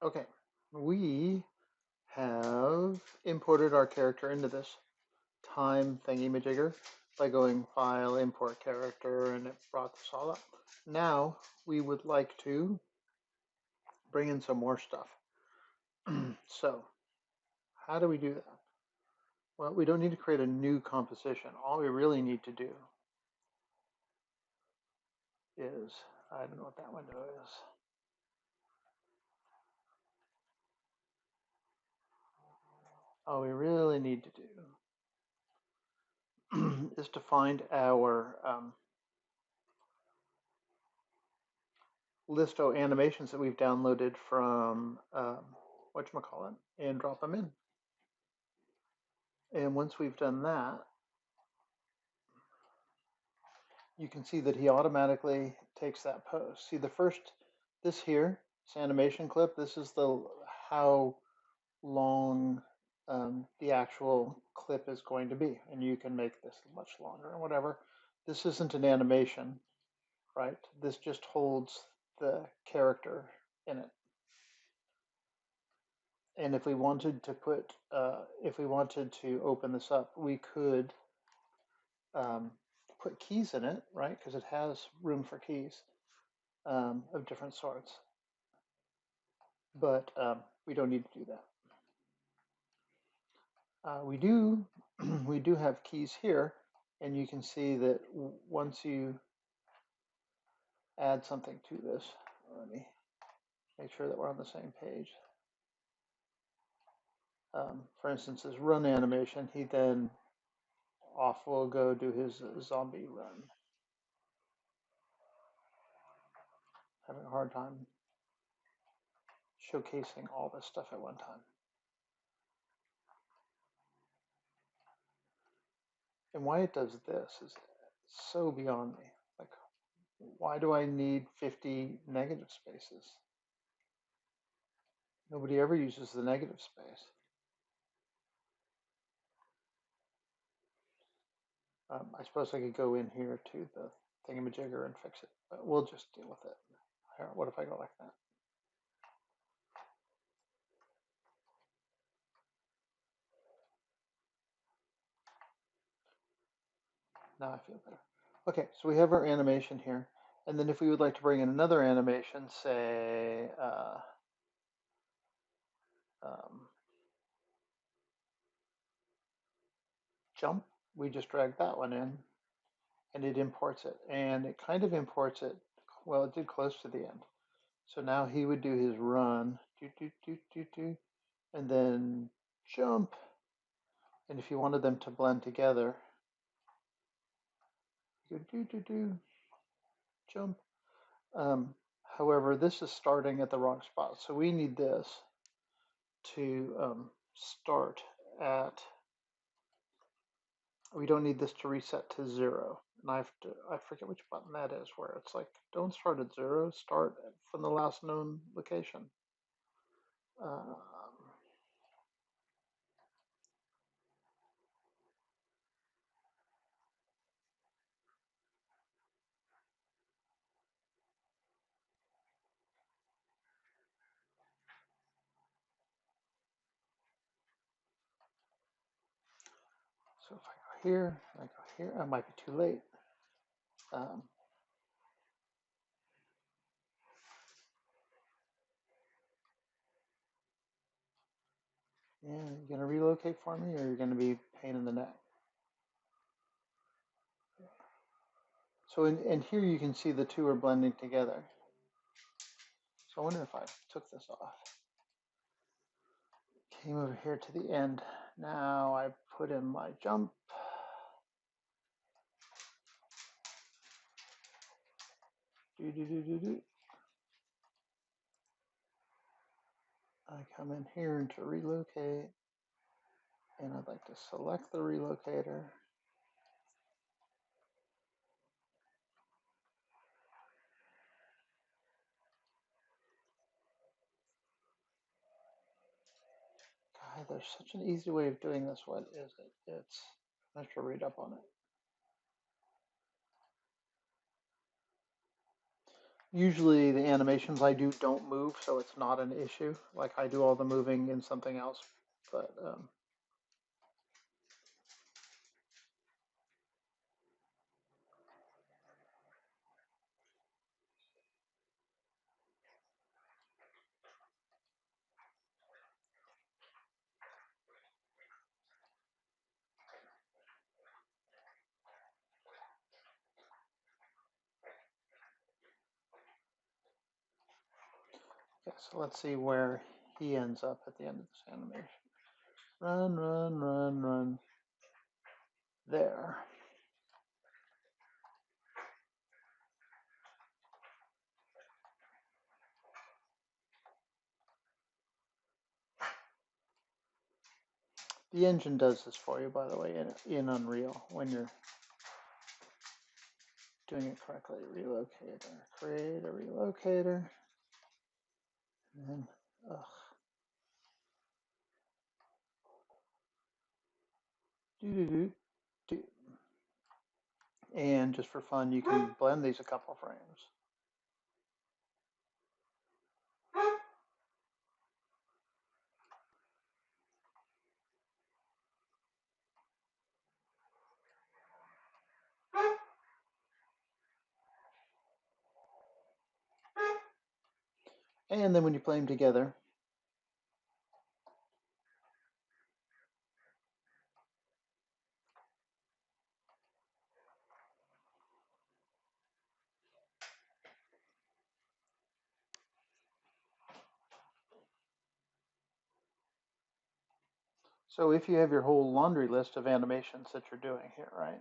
Okay, we have imported our character into this time thingy-majigger by going File, Import Character, and it brought this all up. Now we would like to bring in some more stuff. So how do we do that? Well, we don't need to create a new composition. All we really need to do is, I don't know what that window is. All we really need to do is to find our list of animations that we've downloaded from whatchamacallit and drop them in. And once we've done that, you can see that he automatically takes that pose. See the first, this here, this animation clip, this is the how long the actual clip is going to be. And you can make this much longer or whatever. This isn't an animation, right? This just holds the character in it. And if we wanted to put, if we wanted to open this up, we could um, put keys in it, right? Because it has room for keys of different sorts. But we don't need to do that. We do, we do have keys here, and you can see that once you add something to this, let me make sure that we're on the same page. For instance, this run animation, he then off will go do his zombie run. Having a hard time showcasing all this stuff at one time. And why it does this is so beyond me. Like, why do I need 50 negative spaces? Nobody ever uses the negative space. I suppose I could go in here to the thingamajigger and fix it, but we'll just deal with it. Here, what if I go like that? Now I feel better. Okay, so we have our animation here. And then if we would like to bring in another animation, say, um, jump, we just drag that one in and it imports it. And it kind of imports it, well, it did close to the end. So now he would do his run, and then jump. And if you wanted them to blend together, you go jump. Um, However, this is starting at the wrong spot. So we need this to start at, we don't need this to reset to 0. And I forget which button that is, where it's like, don't start at 0, start from the last known location. Um, so if I go here, I might be too late. Um, yeah, you're gonna relocate for me, or you're gonna be pain in the neck. So in here you can see the two are blending together. So I wonder if I took this off. Came over here to the end. Now I put in my jump. I come in here into relocate, and I'd like to select the relocator. God, there's such an easy way of doing this. What is it? It's, I have to read up on it. Usually the animations I do don't move, so it's not an issue. Like I do all the moving in something else, but okay, so let's see where he ends up at the end of this animation. Run, run, run, run. There. The engine does this for you, by the way, in Unreal when you're doing it correctly. Relocator. Create a relocator. And then, ugh. Do. And just for fun, you can blend these a couple frames. And then when you play them together, so if you have your whole laundry list of animations that you're doing here, right?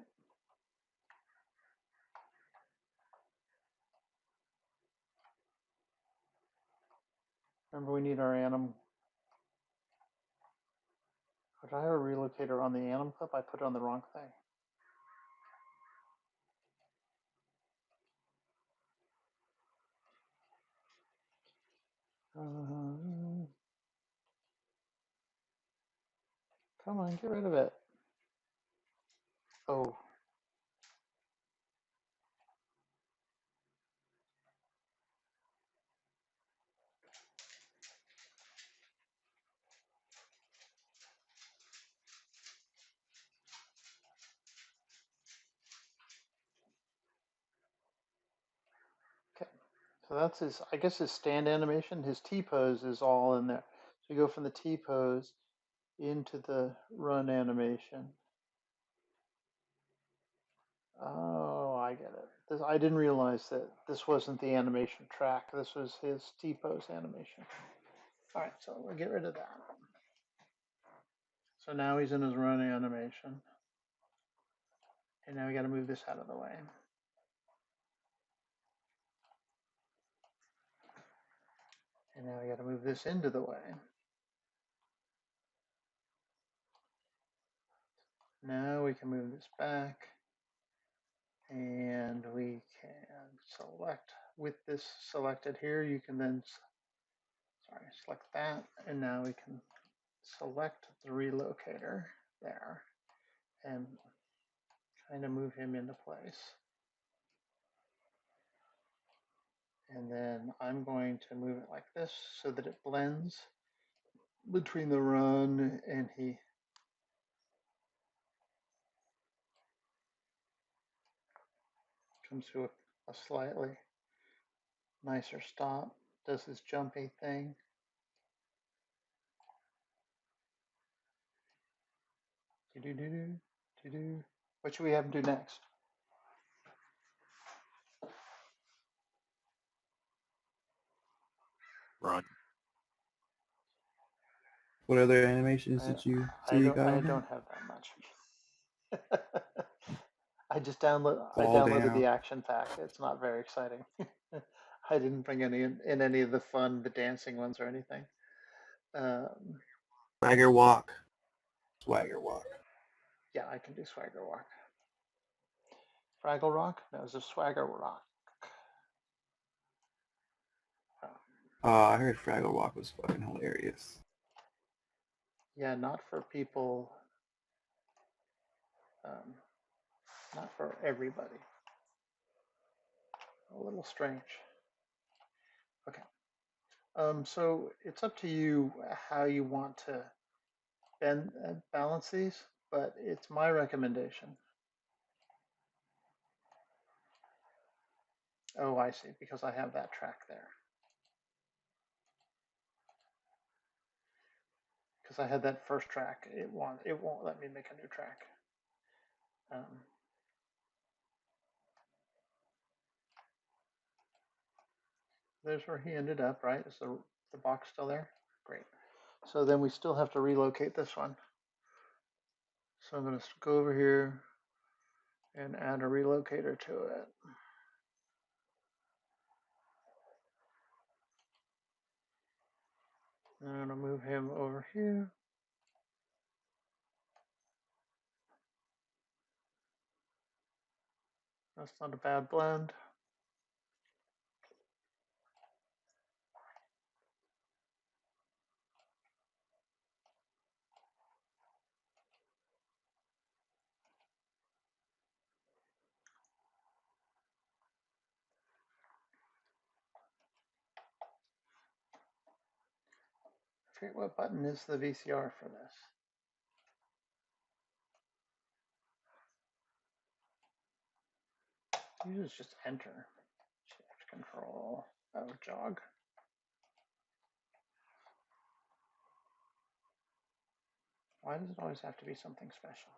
Remember we need our anim. Did I have a relocator on the anim clip? I put it on the wrong thing. Come on, get rid of it. Oh, okay. So that's his, I guess his stand animation. His T-pose is all in there. So you go from the T-pose into the run animation. Oh, I get it. This, I didn't realize that this wasn't the animation track. This was his T-pose animation. All right, so we'll get rid of that. So now he's in his run animation. And now we got to move this out of the way. And now we got to move this into the way. Now we can move this back. And we can select, with this selected here, you can then, sorry, select that. And now we can select the relocator there and kind of move him into place. And then I'm going to move it like this so that it blends between the run and he. Comes to a slightly nicer stop, does his jumpy thing. Do-do-do-do, what should we have him do next? Run. What other animations did you say you got I on there? don't have that much. I Fall downloaded the down. action pack. It's not very exciting. I didn't bring any in any of the fun, the dancing ones or anything. Swagger walk. Swagger walk. Yeah, I can do Swagger Walk. Fraggle Rock? No, it's a Swagger Rock. Oh. I heard Fraggle Walk was fucking hilarious. Yeah, not for people, not for everybody. A little strange. Okay. So it's up to you how you want to balance these, but it's my recommendation. Oh, I see, because I have that track there. Because I had that first track, it won't let me make a new track. There's where he ended up, right? Is the box still there? Great. So then we still have to relocate this one. So I'm going to go over here and add a relocator to it. And I'm going to move him over here. That's not a bad blend. I forget what button is the VCR for this. Usually it's just enter. Shift control. Oh, jog. Why does it always have to be something special?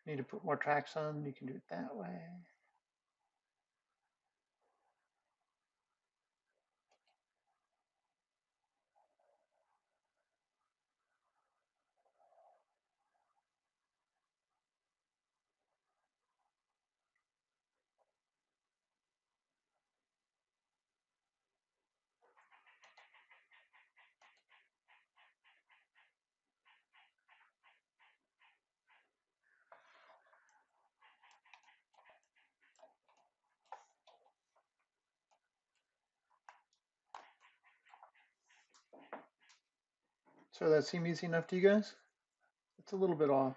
Need to put more tracks on, you can do it that way. So that seem easy enough to you guys? It's a little bit off.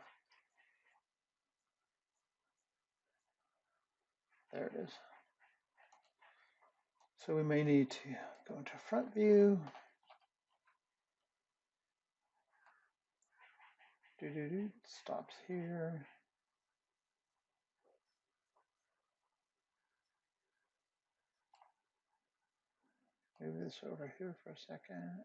There it is. So we may need to go into front view. Stops here. Move this over here for a second.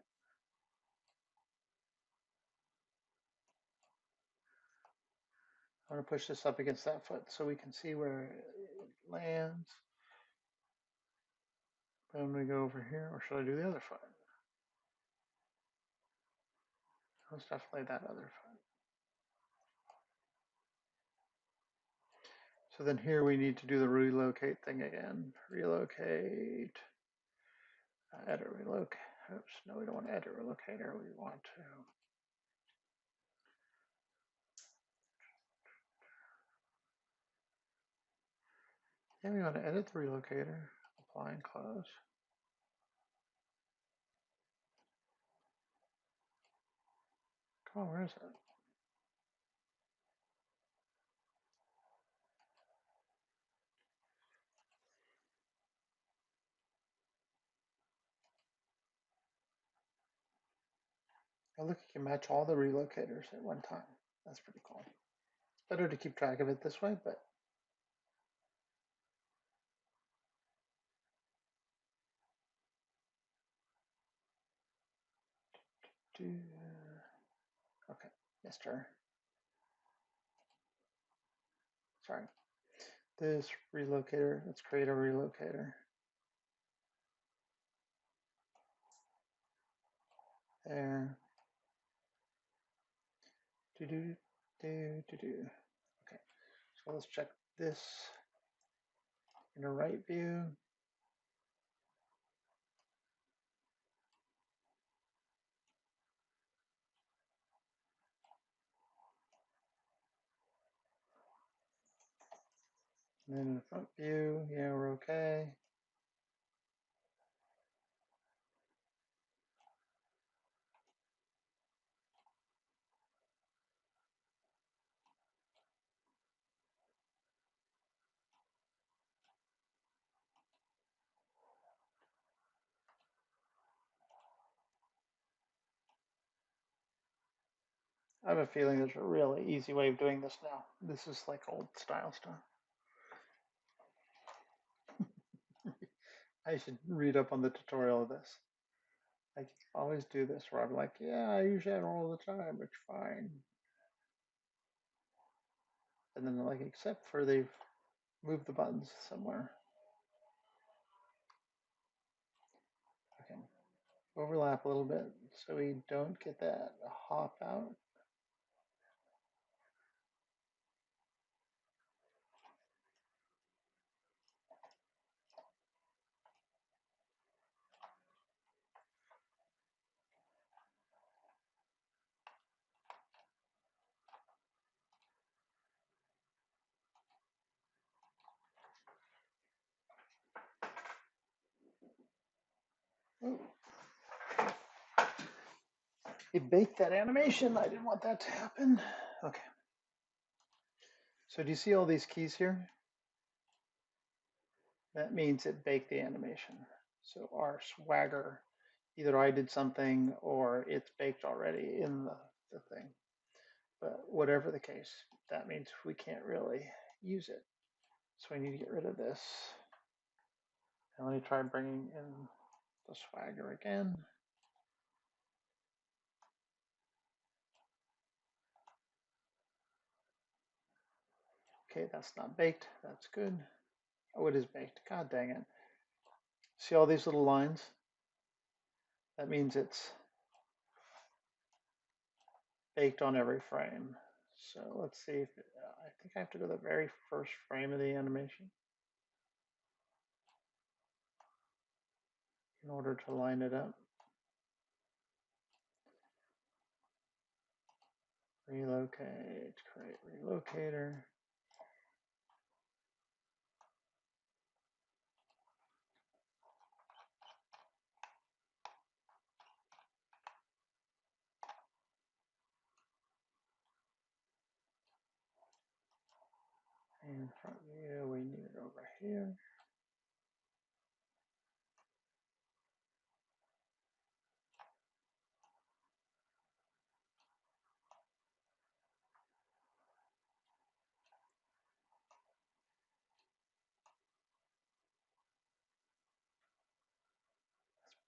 I want to push this up against that foot so we can see where it lands. Then we go over here, or should I do the other foot? Let's definitely that other foot. So then here we need to do the relocate thing again. Relocate, edit relocate. Oops, no, we don't want to edit relocator. We want to. Yeah, we want to edit the relocator. Apply and close. Come on, where is it? Oh, look, you can match all the relocators at one time. That's pretty cool. It's better to keep track of it this way, but okay, Mr. Sorry. This relocator, let's create a relocator. There. Okay, so let's check this in a right view. And then in the front view, yeah, we're okay. I have a feeling there's a really easy way of doing this now. This is like old style stuff. I should read up on the tutorial of this. I always do this where I'm like, yeah, I use that all the time. It's fine. And then they're like, except for they've moved the buttons somewhere. Okay. Overlap a little bit so we don't get that hop out. Ooh. It baked that animation. I didn't want that to happen. Okay. So do you see all these keys here? That means it baked the animation. So our swagger, either I did something or it's baked already in the thing. But whatever the case, that means we can't really use it. So I need to get rid of this. And let me try bringing in the swagger again. Okay, that's not baked. That's good. Oh, it is baked. God dang it. See all these little lines? That means it's baked on every frame. So let's see if I think I have to go to the very first frame of the animation in order to line it up. Relocate, create relocator. And front view, we need it over here.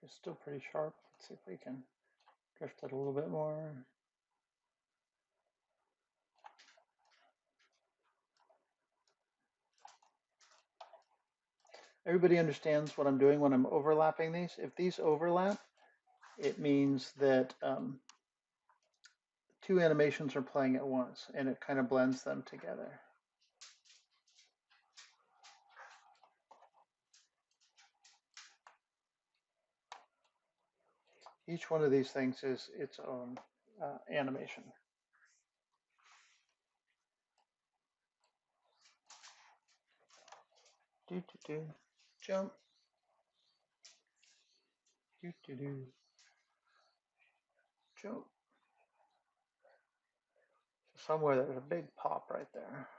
It's still pretty sharp. Let's see if we can drift it a little bit more. Everybody understands what I'm doing when I'm overlapping these. If these overlap, it means that two animations are playing at once, and it kind of blends them together. Each one of these things is its own animation. Do do do, jump. Do do do, jump. So somewhere there's a big pop right there.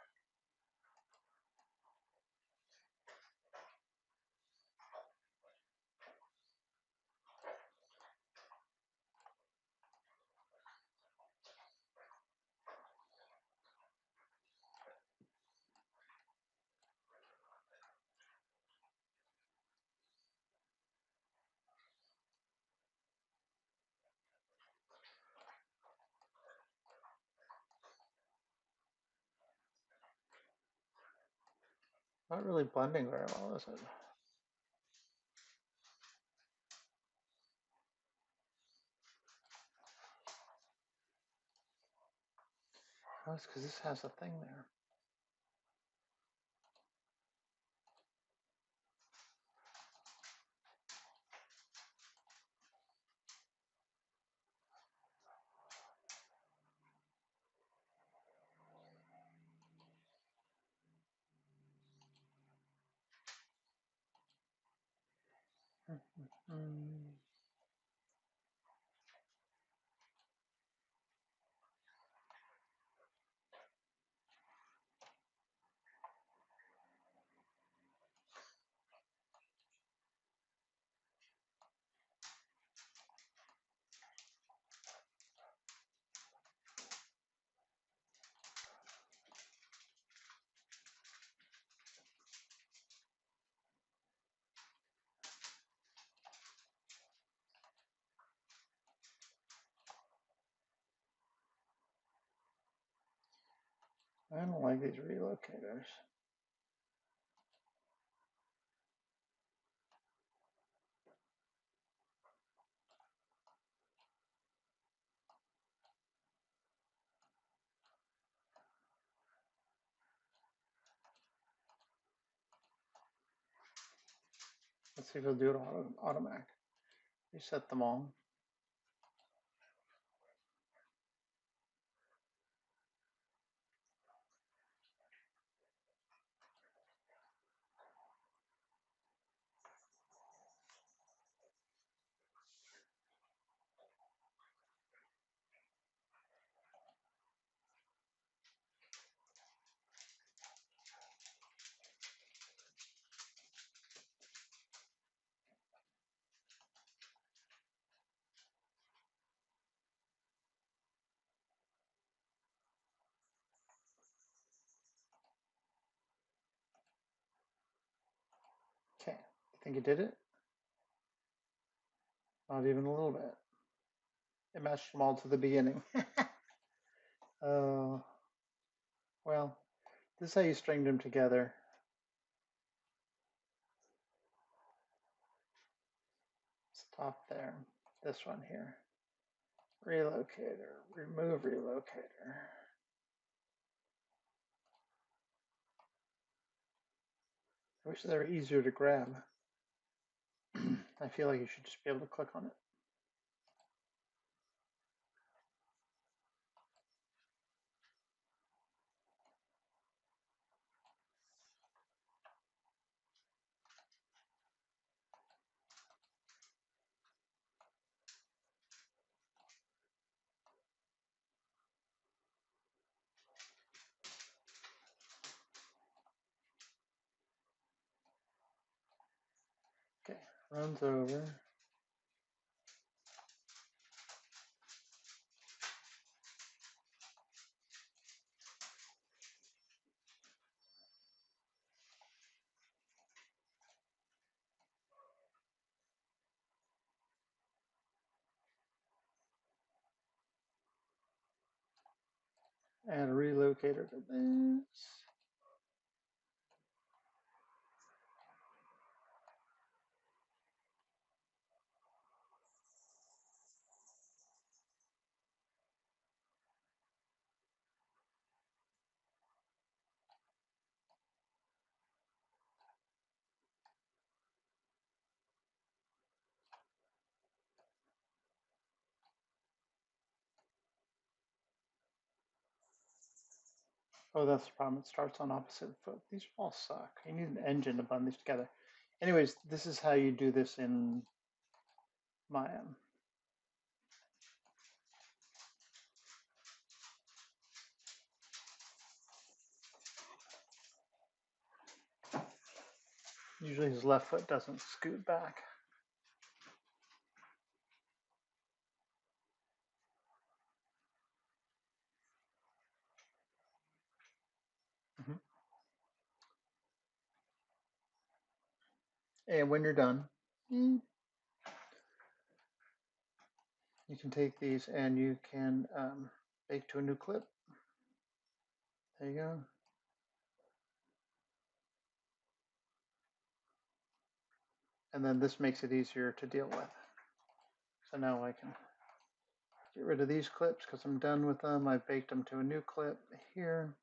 Not really blending very well, is it? Oh, it's because this has a thing there. Mm. don't like these relocators. Let's see if it'll do it automatic. Reset them all. Okay, you think it did it? Not even a little bit. It matched them all to the beginning. Well, this is how you string them together. Stop there. This one here. Relocator, remove relocator. I wish they were easier to grab. I feel like you should just be able to click on it. Okay, runs over. Add a relocator to this. Oh, that's the problem. It starts on opposite foot. These all suck. You need an engine to bund these together. Anyways, this is how you do this in Maya. Usually his left foot doesn't scoot back. And when you're done, you can take these and you can bake to a new clip. There you go. And then this makes it easier to deal with. So now I can get rid of these clips because I'm done with them. I've baked them to a new clip here.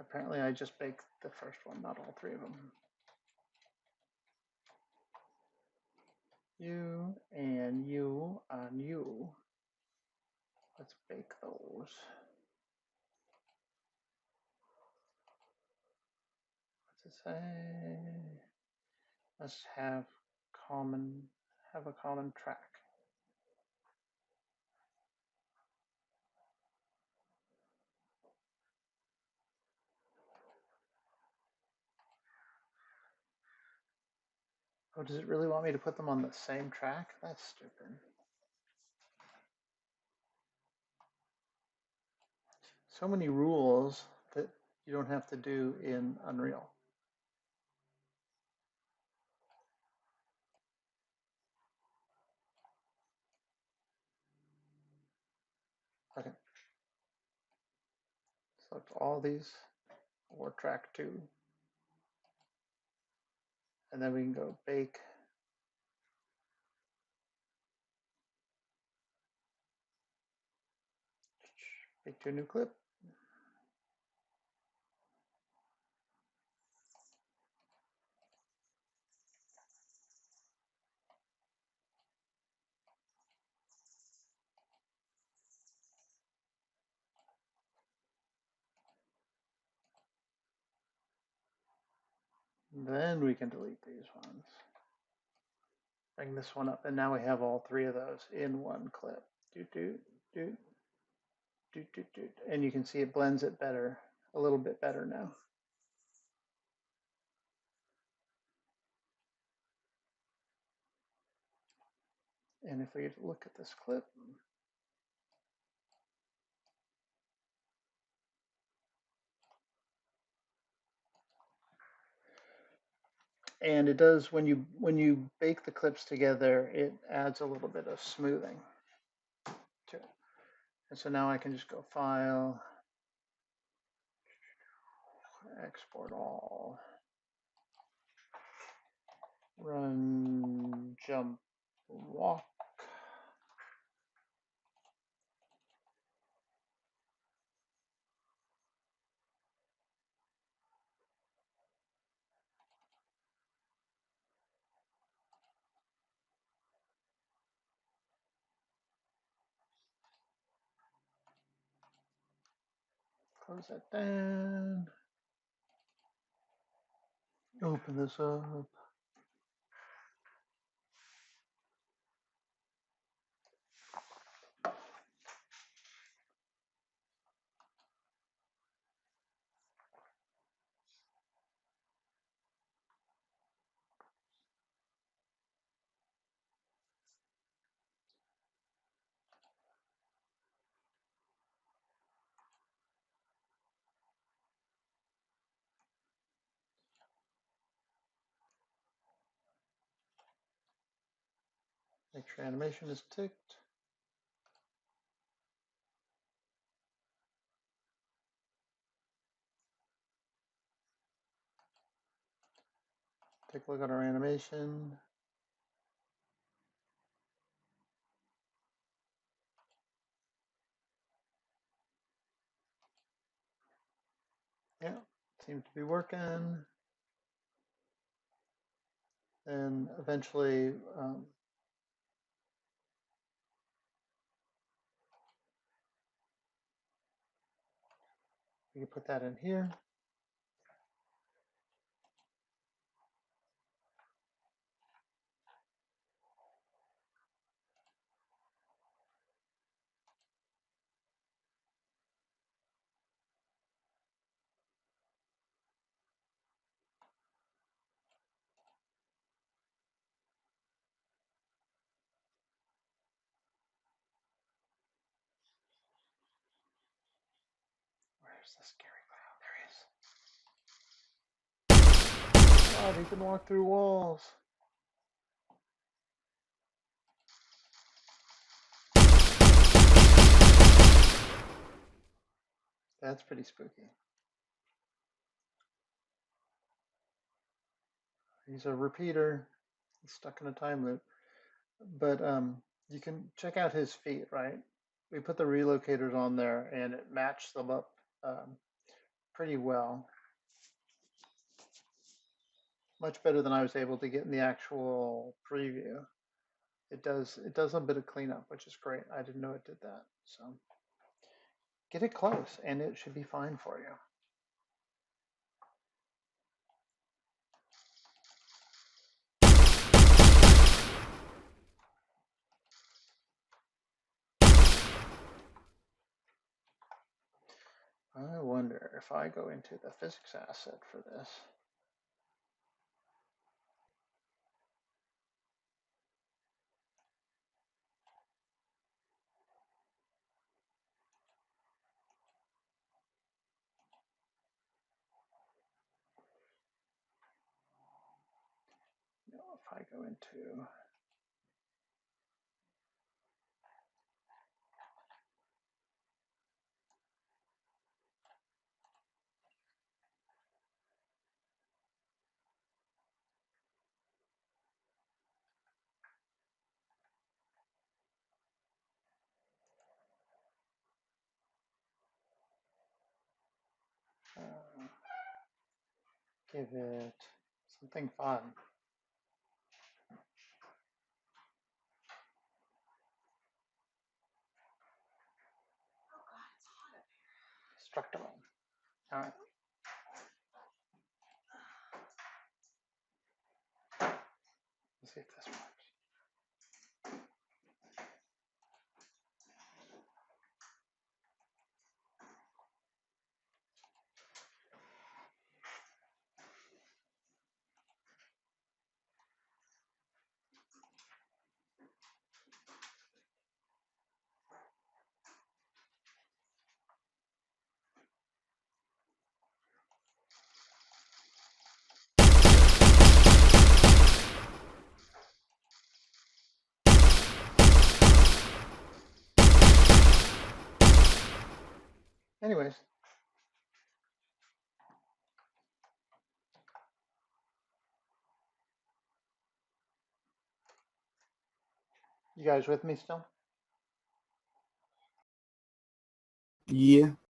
Apparently I just baked the first one, not all three of them. You and you and you. Let's bake those. What's it say? Let's have a common track. Oh, does it really want me to put them on the same track? That's stupid. So many rules that you don't have to do in Unreal. Okay, Select all these or track 2. And then we can go bake. Bake to a new clip. Then we can delete these ones. Bring this one up, and now we have all 3 of those in one clip. Doot, doot, doot, doot, doot, doot. And you can see it blends it better, a little bit better now. And if we look at this clip, and it does, when you bake the clips together, it adds a little bit of smoothing to it. And so now I can just go File, Export All, Run, Jump, Walk. Close that down. Open this up. Make sure animation is ticked. Take a look at our animation. Yeah, seems to be working. And eventually, we can put that in here. Where's the scary clown? There he is. God, he can walk through walls. That's pretty spooky. He's a repeater. He's stuck in a time loop. But you can check out his feet, right? We put the relocators on there and it matched them up pretty well. Much better than I was able to get in the actual preview. It does a bit of cleanup, which is great. I didn't know it did that. So get it close and it should be fine for you. I wonder if I go into the physics asset for this. No, if I go into Give it something fun. Destructible. All right. Let's see if this works. Anyways. You guys with me still? Yeah.